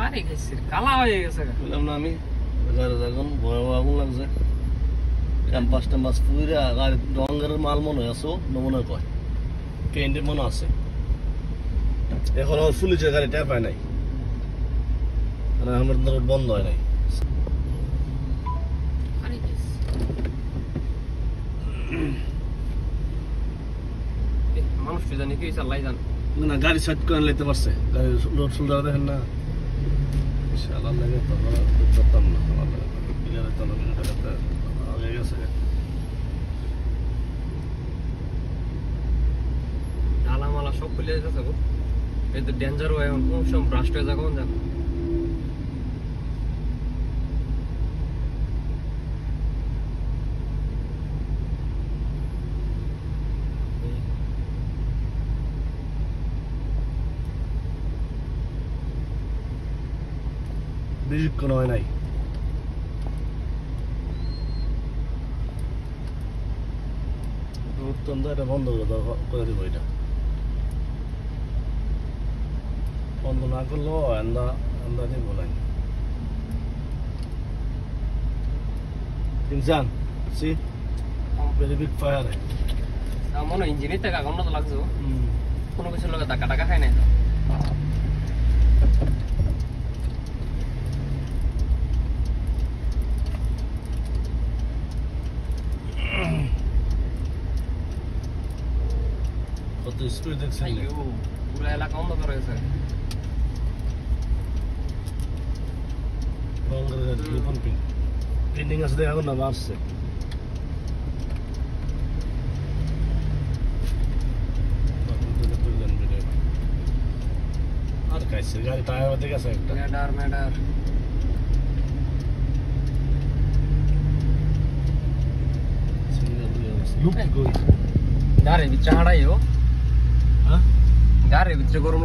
আরে গেছে কালা হয়ে গেছে বললাম না আমি গাড়ি এখন ভয়াবহ আগুন লাগছে ক্যাম্পাসটা মাছ পুরা গাড়ি ডঙ্গের মাল মনে হয় আসো নমুনা কয় পেন্টের মনে আছে এখন আমার পুলিশের গাড়ি ট্যাপ হয় নাই মানে আমার রোড বন্ধ হয় নাই আরে গেছে মানুষ জানি কি চালাই জান না গাড়ি সেট করে নিতে পারছে গাড়ি রোড সুন্দর দেখেন না শালা লাগে তো করতাম না আমার ক্লিয়ার তো না এটা আগে গেছে ডালামালা সব খুলে যাচ্ছে গো এই তো ডেঞ্জার হয় এখন কোন সময় ব্রাস্ট হয়ে যায় কোন জান বেশিক্ষণ হয় নাই এটা বন্ধ করে দিব এটা বন্ধ না করলেও আন্দা দিব নাই ইনসান সি ভেরি বিগ ফায়ার মনে ইঞ্জিনের থেকে আগুন তো লাগছে কোনো কিছু লোক টাকা টাকা খায় নাই কত স্পিড দেখছেন পুরো এলাকা অন্ধকার হয়েছে পেন্টিং আছে দেখা না মারছে আর কাইছে গাড়ি টায়ার মধ্যে গেছে একটা ম্যাডার লুক কই গাড়ির ভিতরে হাঁটাইও হ্যাঁ গাড়ির ভিতরে গরম